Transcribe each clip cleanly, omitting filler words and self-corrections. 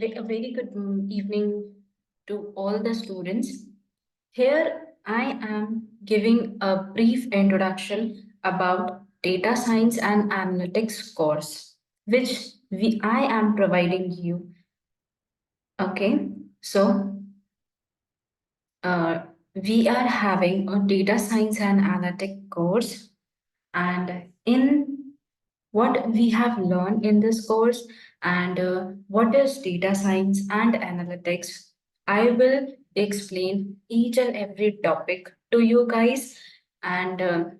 A very good evening to all the students. Here I am giving a brief introduction about data science and analytics course, which I am providing you. Okay, so uh, we are having a data science and analytic course, and in what we have learned in this course and what is data science and analytics. I will explain each and every topic to you guys and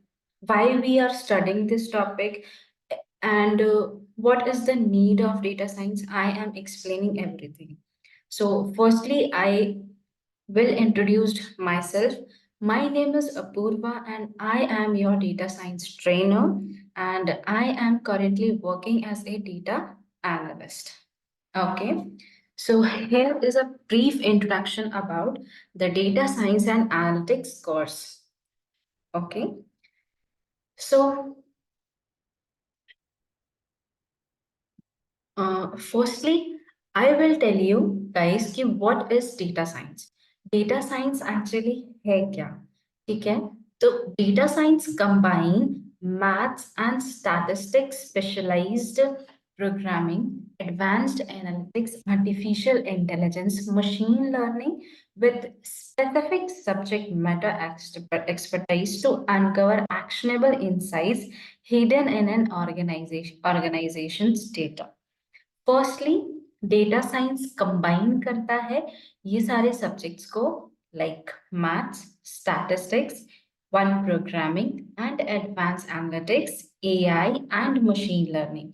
why we are studying this topic and what is the need of data science. I am explaining everything. So, firstly, I will introduce myself. My name is Apurva and I am your data science trainer and I am currently working as a data analyst. Okay. So here is a brief introduction about the data science and analytics course. Okay. So firstly, I will tell you guys कि what is data science. Data science actually है क्या? ठीक है? तो data science combine maths and statistics, specialized programming, advanced analytics, artificial intelligence, machine learning with specific subject matter expertise to uncover actionable insights hidden in an organization's data. Firstly data science combine करता है ये सारे subjects को like maths statistics one programming and advance analytics AI and machine learning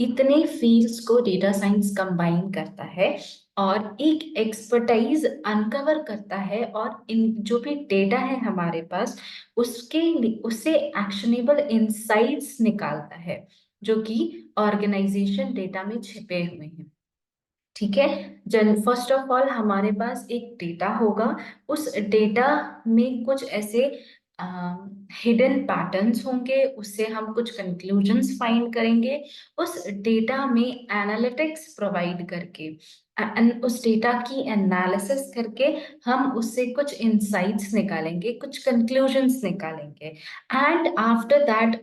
इतने fields को data science combine करता है और एक एक्सपर्टाइज अनकवर करता है और इन जो भी डेटा है हमारे पास उससे एक्शनेबल इंसाइट्स निकालता है जो कि ऑर्गेनाइजेशन डेटा में छिपे हुए हैं। ठीक है। जन फर्स्ट ऑफ ऑल हमारे पास एक डेटा होगा, उस डेटा में कुछ ऐसे हिडन पैटर्न्स होंगे, उससे हम कुछ कंक्लूजन्स फाइंड करेंगे, उस डेटा में एनालिटिक्स प्रोवाइड करके उस डेटा की एनालिसिस करके हम उससे कुछ इंसाइट्स निकालेंगे, कुछ कंक्लूजन्स निकालेंगे एंड आफ्टर दैट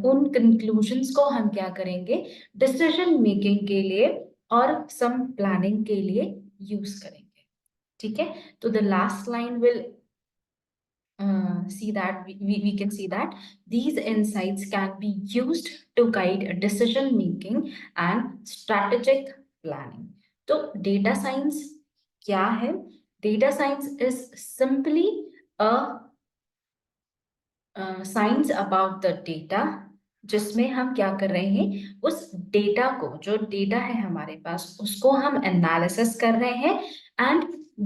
उन कंक्लूजन्स को हम क्या करेंगे, डिसीजन मेकिंग के लिए और सम प्लानिंग के लिए यूज करेंगे। ठीक है। तो the last line will see that we can see that these insights can be used to guide decision making and strategic planning. तो data science क्या है? Data science is simply a science about the data जिसमें हम क्या कर रहे हैं, उस डेटा को, जो डेटा है हमारे पास उसको हम एनालिसिस कर रहे हैं एंड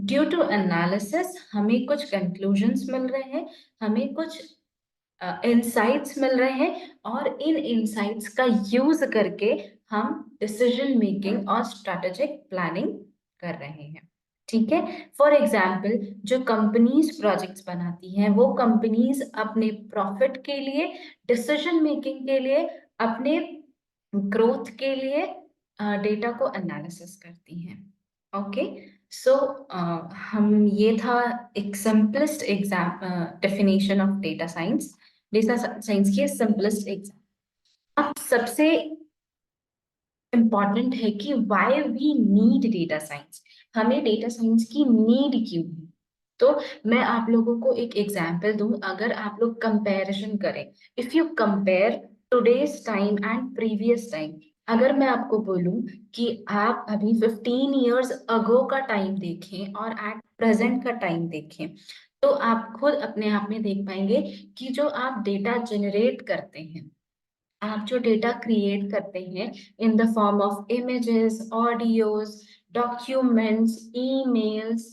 ड्यू टू एनालिसिस हमें कुछ कंक्लूजन्स मिल रहे हैं, हमें कुछ इंसाइट्स मिल रहे हैं और इन इंसाइट्स का यूज करके हम डिसीजन मेकिंग और स्ट्रेटेजिक प्लानिंग कर रहे हैं। ठीक है। फॉर एग्जाम्पल जो कंपनीज प्रोजेक्ट्स बनाती हैं वो कंपनीज अपने प्रॉफिट के लिए, डिसीजन मेकिंग के लिए, अपने ग्रोथ के लिए डेटा को एनालिसिस करती हैं। ओके। सो हम ये था एक simplest exam definition of data science, data science की सिंपलेस्ट एग्जाम। अब सबसे इम्पॉर्टेंट है कि why we need data science, हमें डेटा साइंस की नीड क्यों है। तो मैं आप लोगों को एक एग्जांपल दूं, अगर आप लोग कंपैरिजन करें, if you compare today's time and previous time, अगर मैं आपको बोलूं कि आप अभी 15 इयर्स अगो का टाइम देखें और एट प्रेजेंट का टाइम देखें, तो आप खुद अपने आप में देख पाएंगे कि जो आप डेटा जनरेट करते हैं, आप जो डेटा क्रिएट करते हैं in the form of images, audios, documents, emails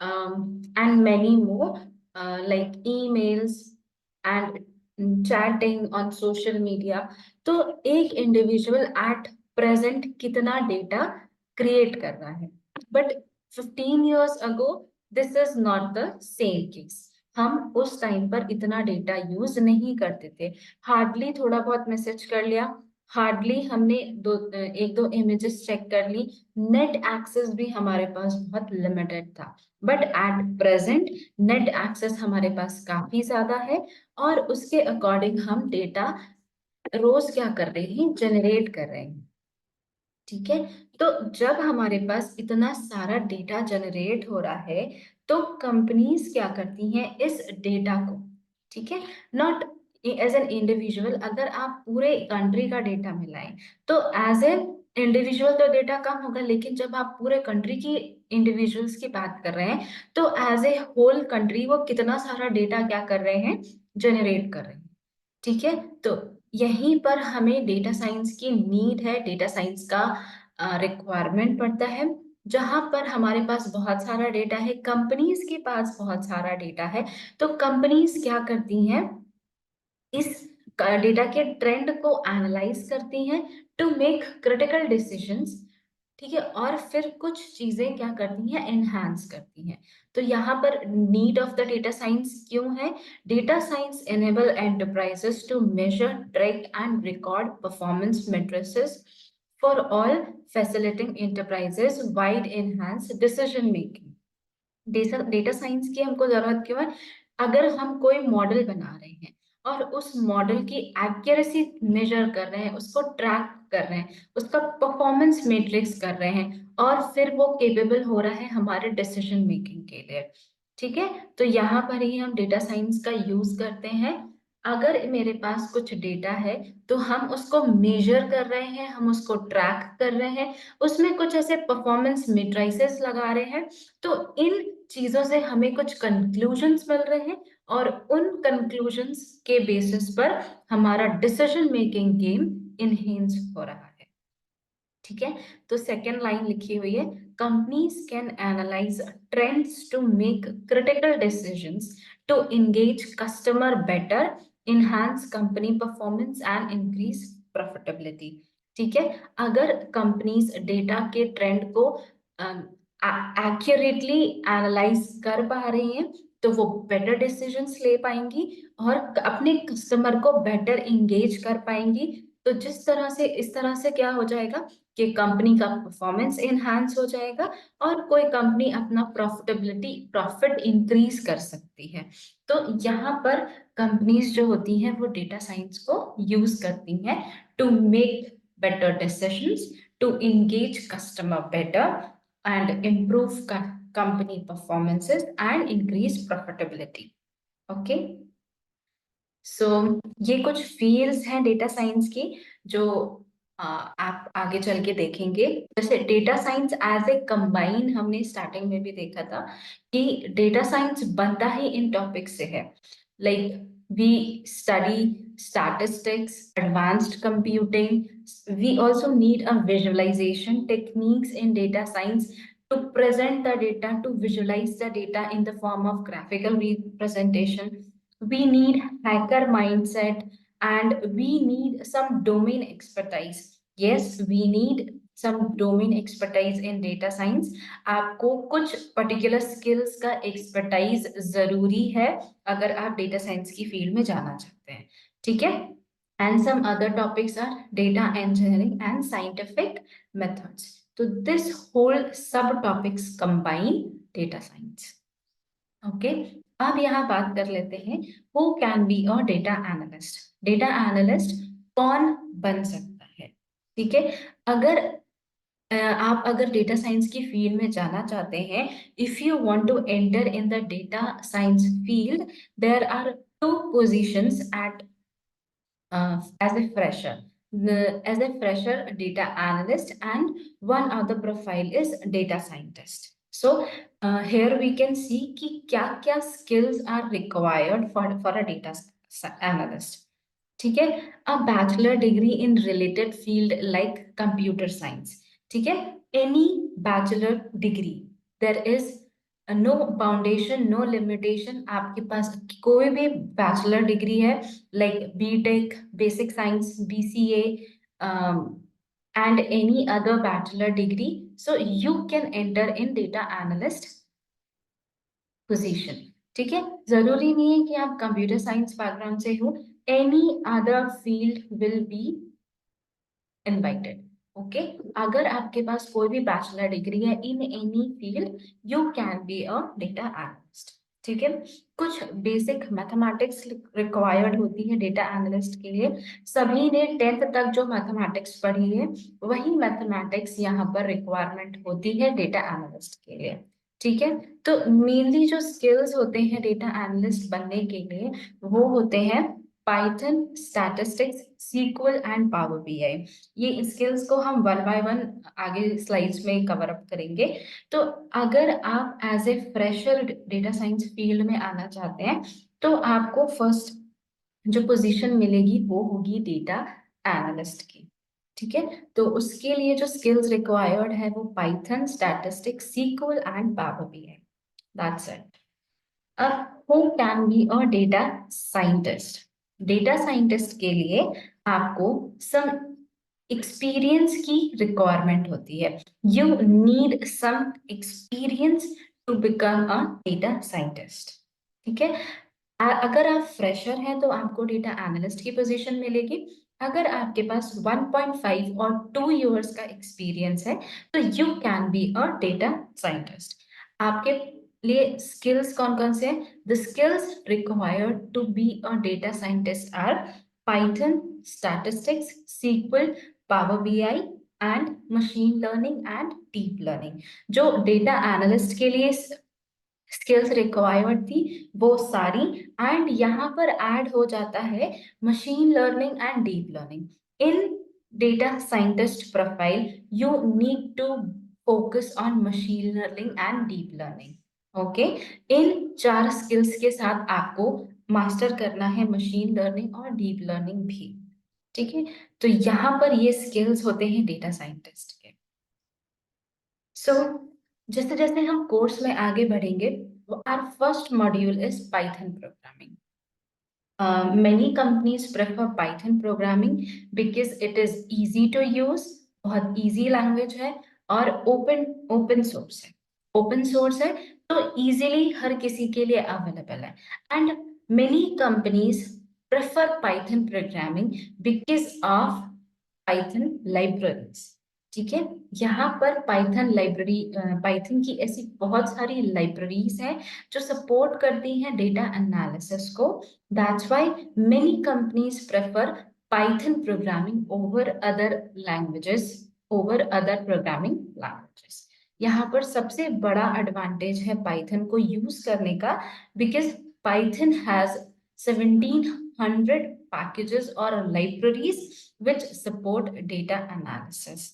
and many more, like emails and chatting on social media, तो एक इंडिविजुअल एट प्रेजेंट कितना डेटा क्रिएट कर रहा है, but 15 years ago this is not the same case. हम उस time पर इतना डेटा यूज नहीं करते थे, हार्डली थोड़ा बहुत मैसेज कर लिया, हार्डली हमने एक दो इमेजेस चेक कर ली, नेट एक्सेस भी हमारे पास बहुत लिमिटेड था। But at present net access हमारे पास काफी ज्यादा है, और उसके अकॉर्डिंग हम डेटा रोज क्या कर रहे हैं, जनरेट कर रहे हैं। ठीक है, तो जब हमारे पास इतना सारा डेटा जनरेट हो रहा है, तो कंपनीज क्या करती हैं इस डेटा को, ठीक है, नॉट एज एन इंडिविजुअल। अगर आप पूरे कंट्री का डेटा मिलाएं तो एज एन इंडिविजुअल तो डेटा कम होगा, लेकिन जब आप पूरे कंट्री की इंडिविजुअल्स की बात कर रहे हैं, तो एज ए होल कंट्री वो कितना सारा डेटा क्या कर रहे हैं, जनरेट कर रहे हैं। ठीक है, तो यहीं पर हमें डेटा साइंस की नीड है, डेटा साइंस का रिक्वायरमेंट पड़ता है। जहां पर हमारे पास बहुत सारा डेटा है, कंपनीज के पास बहुत सारा डेटा है, तो कंपनीज क्या करती हैं, इस डेटा के ट्रेंड को एनालाइज करती हैं टू मेक क्रिटिकल डिसीजंस। ठीक है, और फिर कुछ चीजें क्या करती हैं, एनहांस करती हैं। तो यहाँ पर need of the data science क्यों है? Data science enable enterprises to measure, track and record performance metrices for all, facilitating enterprises wide enhance decision making. Data data science की हमको जरूरत क्यों है? अगर हम कोई मॉडल बना रहे हैं और उस मॉडल की एक्यूरेसी मेजर कर रहे हैं, उसको ट्रैक कर रहे हैं, उसका परफॉर्मेंस मैट्रिक्स कर रहे हैं, और फिर वो केपेबल हो रहा है हमारे डिसीजन मेकिंग के लिए। ठीक है, तो यहाँ पर ही हम डेटा साइंस का यूज करते हैं। अगर मेरे पास कुछ डेटा है, तो हम उसको मेजर कर रहे हैं, हम उसको ट्रैक कर रहे हैं, उसमें कुछ ऐसे परफॉर्मेंस मेट्राइसेस लगा रहे हैं, तो इन चीजों से हमें कुछ कंक्लूजन्स मिल रहे हैं, और उन कंक्लूजन्स के बेसिस पर हमारा डिसीजन मेकिंग गेम इनहेंस हो रहा है। ठीक है, तो सेकेंड लाइन लिखी हुई है, companies can analyse trends to make critical decisions to engage customer better, enhance company performance and increase profitability. ठीक है, अगर कंपनीज डेटा के ट्रेंड को एक्यूरेटली एनालाइज कर पा रही हैं, तो वो बेटर डिसीजंस ले पाएंगी और अपने कस्टमर को बेटर इंगेज कर पाएंगी। तो जिस तरह से, इस तरह से क्या हो जाएगा कि कंपनी का परफॉर्मेंस एनहांस हो जाएगा, और कोई कंपनी अपना प्रॉफिटेबिलिटी, प्रॉफिट इंक्रीज कर सकती है। तो यहाँ पर कंपनीज जो होती हैं वो डेटा साइंस को यूज करती हैं to make better decisions, to engage customer better and improve company performances and increase profitability. Okay, सो ये कुछ फील्ड्स हैं डेटा साइंस की, जो आप आगे चल के देखेंगे। जैसे data science as a combine, हमने स्टार्टिंग में भी देखा था कि डेटा साइंस बनता ही इन टॉपिक से है, like we study statistics, advanced computing. We also need a visualization techniques in data science to present the data, to visualize the data in the form of graphical representation. We need hacker mindset, and we need some domain expertise. Yes, we need some domain expertise in data science. आपको कुछ particular skills का expertise जरूरी है अगर आप data science की field में जाना चाहते हैं। ठीक है, and some other topics are data engineering and scientific methods. So this whole subtopics combine data science. Okay, अब यहाँ बात कर लेते हैं, who can be a data analyst. Data analyst कौन बन सकता है? ठीक है, अगर आप अगर डेटा साइंस की फील्ड में जाना चाहते हैं, if you want to enter in the data science field, there are two positions at as a fresher. As a fresher, data analyst, and one other profile is data scientist. So here we can see कि क्या-क्या skills are required for a data analyst. ठीक है, a bachelor degree in related field like computer science. ठीक है, any bachelor degree, there is no boundation, no limitation. आपके पास कोई भी बैचलर डिग्री है, like BTech, basic science, BCA, and any other bachelor degree, so you can enter in data analyst position. ठीक है, जरूरी नहीं है कि आप कंप्यूटर साइंस बैकग्राउंड से हो, any other field will be invited. Okay, अगर आपके पास कोई भी बैचलर डिग्री है in any field, you can be a data analyst. ठीक है, कुछ बेसिक मैथमेटिक्स रिक्वायर्ड होती है डेटा एनालिस्ट के लिए। सभी ने 10th तक जो मैथमेटिक्स पढ़ी है वही मैथमेटिक्स यहाँ पर रिक्वायरमेंट होती है डेटा एनालिस्ट के लिए। ठीक है, तो मेनली जो स्किल्स होते हैं डेटा एनालिस्ट बनने के लिए वो होते हैं Python, statistics, SQL and Power BI. ये स्किल्स को हम वन बाय वन आगे स्लाइड्स में कवर अप करेंगे। तो अगर आप as a fresher data science field में आना चाहते हैं तो आपको फर्स्ट जो पोजीशन मिलेगी वो होगी डेटा एनालिस्ट की। ठीक है, तो उसके लिए जो स्किल्स रिक्वायर्ड है वो Python, statistics, SQL and Power BI. That's it. अब who can be a data scientist? Data scientist के लिए आपको सम एक्सपीरियंस की रिक्वायरमेंट होती है। You need some experience to become a data scientist. ठीक है, अगर आप फ्रेशर हैं तो आपको डेटा एनालिस्ट की पोजीशन मिलेगी। अगर आपके पास 1.5 और 2 इयर्स का एक्सपीरियंस है तो you can be a data scientist. आपके लिए स्किल्स कौन कौन से हैं? The skills required to be a data scientist are Python, statistics, SQL, Power BI and machine learning and deep learning. जो डेटा एनालिस्ट के लिए स्किल्स रिक्वायर्ड थी वो सारी, एंड यहाँ पर ऐड हो जाता है machine learning and deep learning. In data scientist profile you need to focus on machine learning and deep learning. Okay, इन चार स्किल्स के साथ आपको मास्टर करना है मशीन लर्निंग और डीप लर्निंग भी। ठीक है, तो यहाँ पर ये स्किल्स होते हैं डेटा साइंटिस्ट के। सो जैसे जैसे हम कोर्स में आगे बढ़ेंगे, our first module is Python programming. Many companies prefer Python programming because it is easy to use, बहुत easy language है और open source है। Open source है तो easily हर किसी के लिए available है। And many companies prefer Python programming because of Python libraries। ठीक है, यहाँ पर पाइथन लाइब्रेरी, पाइथन की ऐसी बहुत सारी लाइब्रेरीज हैं जो सपोर्ट करती हैं डेटा एनालिसिस को। That's why many companies prefer Python programming over other languages, over other programming languages. यहाँ पर सबसे बड़ा एडवांटेज है पाइथन को यूज करने का, because Python has 1700 packages or libraries which support data analysis।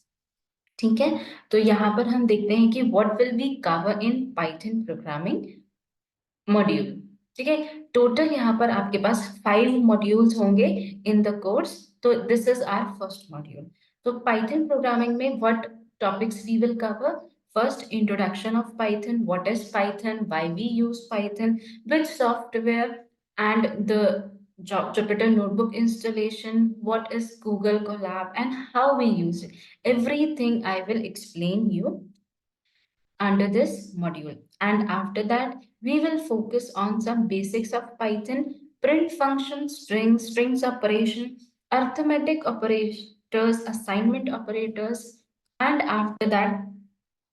ठीक है, तो यहाँ पर हम देखते हैं कि what will be cover in Python programming module. ठीक है, टोटल यहाँ पर आपके पास 5 मॉड्यूल्स होंगे इन द कोर्स। तो this is our first module. तो पाइथन प्रोग्रामिंग में what topics we will cover? First, introduction of Python, what is Python, why we use Python, which software, and the Jupyter notebook installation, what is Google Colab, and how we use it. Everything I will explain you under this module. And after that, we will focus on some basics of Python, print functions, strings operation, arithmetic operators, assignment operators, and after that,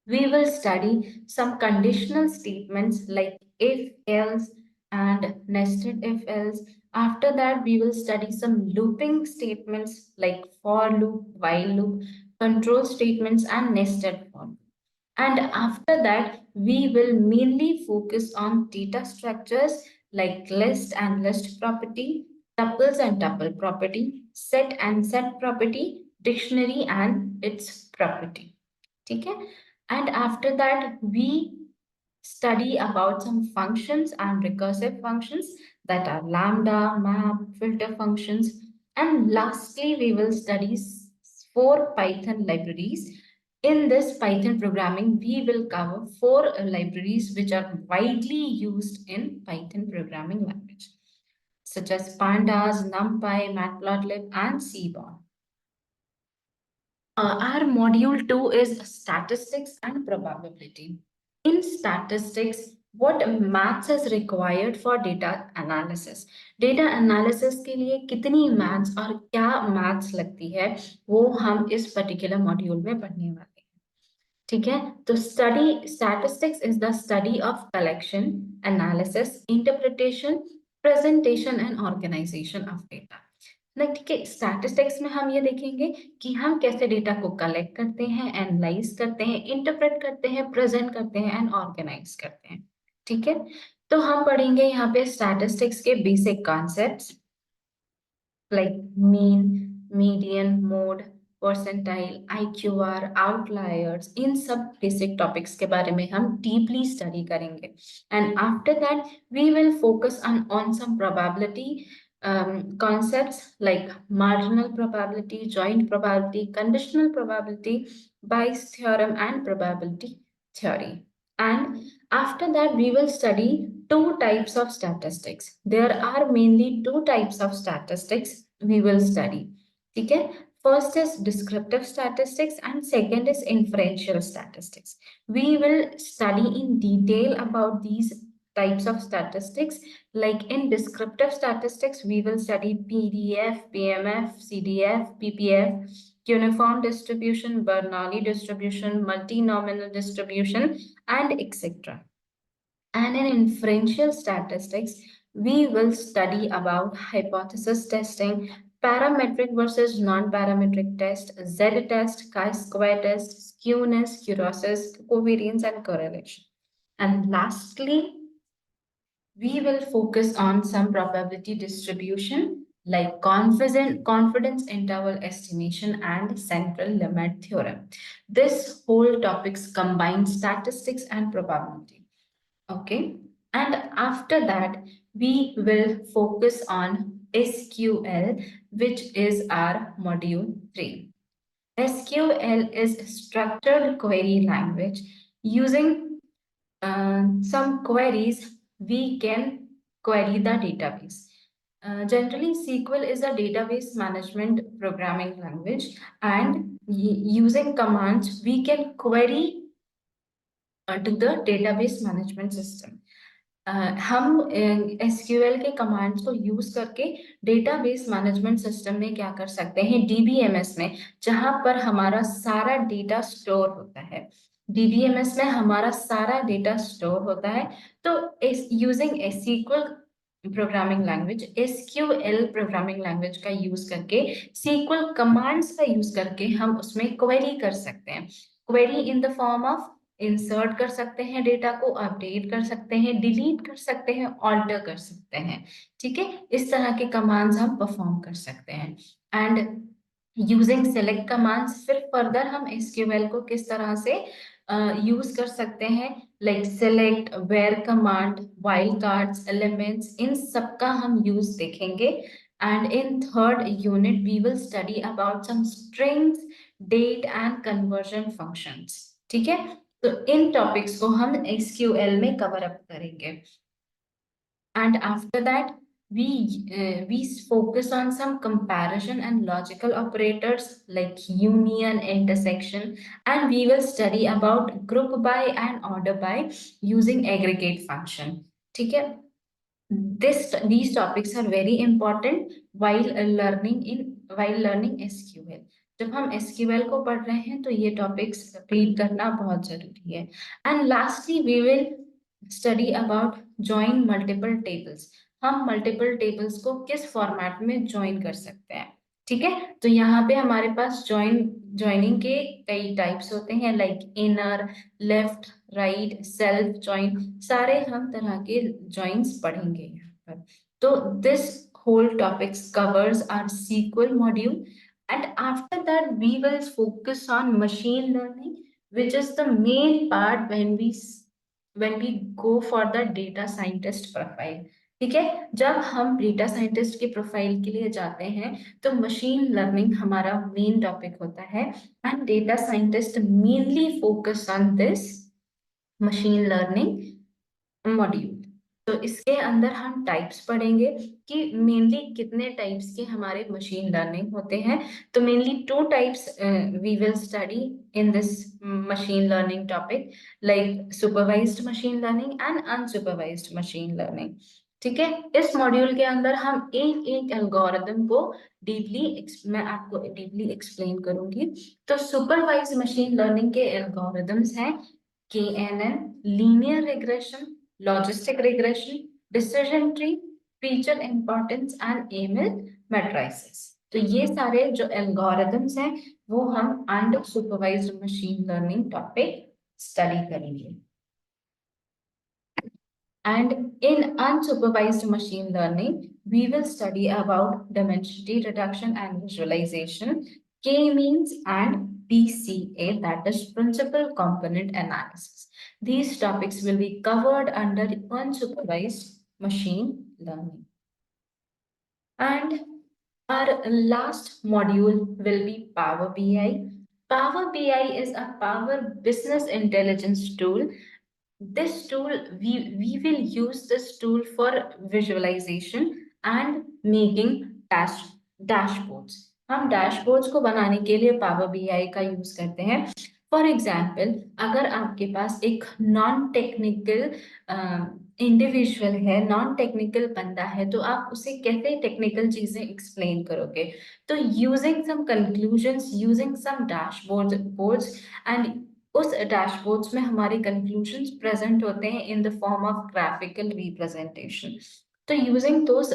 we will study some conditional statements like if, else, and nested if, else. After that, we will study some looping statements like for loop, while loop, control statements, and nested for. And after that, we will mainly focus on data structures like list and list property, tuples and tuple property, set and set property, dictionary and its property. Okay? And after that, we study about some functions and recursive functions that are lambda, map, filter functions. And lastly, we will study 4 Python libraries. In this Python programming, we will cover 4 libraries which are widely used in Python programming language, such as pandas, numpy, matplotlib, and seaborn. Our module 2 is statistics and probability. In statistics, what maths is required for data analysis. Data analysis के लिए कितनी maths और क्या maths लगती है, वो हम इस पर्टिकुलर मॉड्यूल में पढ़ने वाले हैं। ठीक है, तो study statistics is the study of collection, analysis, interpretation, presentation and organisation of data. Like ठीक है, स्टैटिस्टिक्स में हम ये देखेंगे कि हम कैसे डेटा को कलेक्ट करते हैं, एनालाइज करते हैं, इंटरप्रेट करते हैं, प्रेजेंट करते हैं एंड ऑर्गेनाइज करते हैं। ठीक है, तो हम पढ़ेंगे यहाँ पे स्टैटिस्टिक्स के basic concepts like mean, median, mode, percentile, IQR, outliers, इन सब बेसिक टॉपिक्स के बारे में हम डीपली स्टडी करेंगे। And after that we will focus on some probability concepts like marginal probability, joint probability, conditional probability, Bayes theorem, and probability theory. And after that, we will study two types of statistics. There are mainly two types of statistics we will study. Okay? First is descriptive statistics and second is inferential statistics. We will study in detail about these types of statistics. Like in descriptive statistics, we will study PDF, PMF, CDF, PPF, uniform distribution, Bernoulli distribution, multinomial distribution, and etc. And in inferential statistics, we will study about hypothesis testing, parametric versus non-parametric test, Z-test, chi-square test, skewness, kuroses, covariance, and correlation. And lastly, we will focus on some probability distribution like confidence interval estimation and central limit theorem. This whole topics combine statistics and probability. Okay. And after that, we will focus on SQL, which is our module 3. SQL is structured query language. Using some queries, we can query the database. Generally, SQL is a database management programming language, and using commands, we can query to the database management system. हम SQL के commands को use करके database management system में क्या कर सकते हैं, DBMS में, जहां पर हमारा सारा डेटा स्टोर होता है। डीबीएमएस में हमारा सारा डेटा स्टोर होता है। तो using SQL programming language, SQL programming language का यूज करके, सीक्वल कमांड्स का यूज करके हम उसमें क्वेरी कर सकते हैं। Query in the form of insert कर सकते हैं, डेटा को अपडेट कर सकते हैं, डिलीट कर सकते हैं, ऑल्टर कर सकते हैं। ठीक है, इस तरह के कमांड्स हम परफॉर्म कर सकते हैं। एंड यूजिंग सेलेक्ट कमांड्स, फिर फर्दर हम एसक्यूएल को किस तरह से यूज कर सकते हैं, like select, where command, wild cards, elements, इन सब का हम यूज देखेंगे। And in third unit we will study about some strings, date and conversion functions. ठीक है, तो इन टॉपिक्स को हम एसक्यूएल में कवर अप करेंगे। And after that, we focus on some comparison and logical operators like union, intersection, and we will study about group by and order by using aggregate function. ठीक है, these topics are very important while learning SQL. जब हम SQL को पढ़ रहे हैं तो ये टॉपिक्स रीड करना बहुत जरूरी है। And lastly we will study about join multiple tables. हम मल्टीपल टेबल्स को किस फॉर्मेट में ज्वाइन कर सकते हैं। ठीक है, तो यहाँ पे हमारे पास ज्वाइनिंग के कई टाइप्स होते हैं, like inner, left, right, self join, सारे हम तरह के ज्वाइंस पढ़ेंगे यहाँ पर। तो this whole topics covers our SQL module, and after that we will focus on machine learning, which is the main part when we go for the data scientist profile. ठीक है, जब हम डेटा साइंटिस्ट के profile के लिए जाते हैं तो मशीन लर्निंग हमारा मेन टॉपिक होता है, and data scientist mainly focus on this machine learning module. तो इसके अंदर हम टाइप्स पढ़ेंगे कि मेनली कितने टाइप्स के हमारे मशीन लर्निंग होते हैं। तो mainly two types we will study in this machine learning topic, like supervised machine learning and unsupervised machine learning. ठीक है, इस मॉड्यूल के अंदर हम एक एक एल्गोरिदम को मैं आपको डीपली एक्सप्लेन करूंगी। तो सुपरवाइज्ड मशीन लर्निंग के एल्गोरिदम्स हैं KNN, linear regression, logistic regression, decision tree, feature importance and ML matrices. तो ये सारे जो एल्गोरिदम्स हैं वो हम under supervised machine learning topic study करेंगे। And in unsupervised machine learning, we will study about dimensionality reduction and visualization, K-means and PCA, that is principal component analysis. These topics will be covered under unsupervised machine learning. And our last module will be Power BI. Power BI is a power business intelligence tool. This tool, we will use this tool for visualization and making dashboards. हम dashboards को बनाने के लिए power BI का use करते हैं। For example, अगर आपके पास एक नॉन टेक्निकल इंडिविजुअल है, नॉन टेक्निकल बंदा है, तो आप उसे कैसे टेक्निकल चीजें एक्सप्लेन करोगे? तो using some conclusions, using some dashboards and उस डैशबोर्ड्स में हमारे कंक्लूजन्स प्रेजेंट होते हैं in the form of graphical representation. तो using those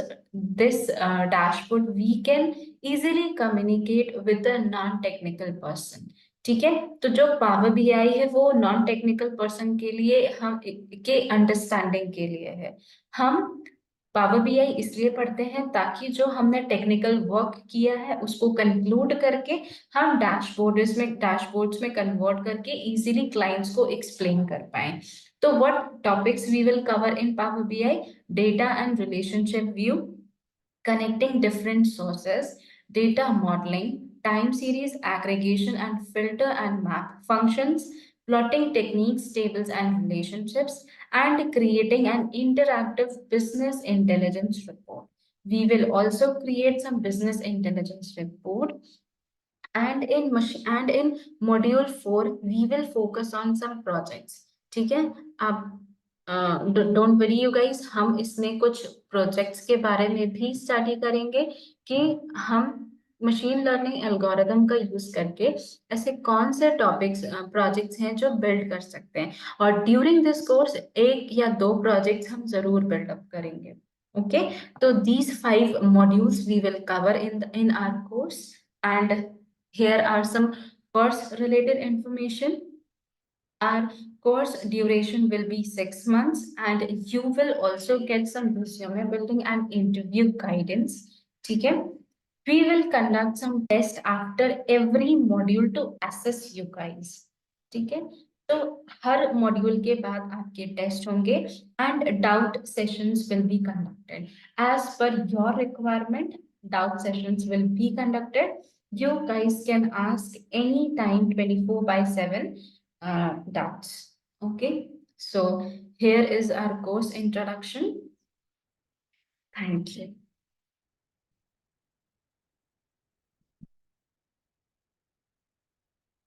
this dashboard we can easily communicate with a non technical person. ठीक है, तो जो पावर बीआई है वो नॉन टेक्निकल पर्सन के लिए, हम के अंडरस्टैंडिंग के लिए है। हम पावर बीआई इसलिए पढ़ते हैं ताकि जो हमने टेक्निकल वर्क किया है उसको कंक्लूड करके हम डैशबोर्ड्स में कन्वर्ट करके इजीली क्लाइंट्स को एक्सप्लेन कर पाए। तो what topics we will cover in Power BI? Data and relationship view, connecting different sources, data modeling, time series aggregation and filter and map functions, plotting techniques, tables and relationships, and creating an interactive business intelligence report. We will also create some business intelligence report, and in module 4 we will focus on some projects. ठीक है, आप don't worry you guys, हम इसमें कुछ projects के बारे में भी स्टडी करेंगे कि हम मशीन लर्निंग एल्गोरिदम का यूज करके ऐसे कौन से टॉपिक्स प्रोजेक्ट्स हैं जो बिल्ड कर सकते हैं। और ड्यूरिंग दिस कोर्स एक या दो प्रोजेक्ट्स हम जरूर बिल्डअप करेंगे। ओके, तो these 5 modules we will cover in our course, and here are some course related information. Our course duration will be 6 months, and you will also get some resume building and interview guidance. ठीक है, we will conduct some tests after every module to assess you guys. ठीक है, तो हर module के बाद आपके test होंगे and doubt sessions will be conducted as per your requirement. Doubt sessions will be conducted. You guys can ask anytime 24/7 doubts. Okay, so here is our course introduction. Thank you.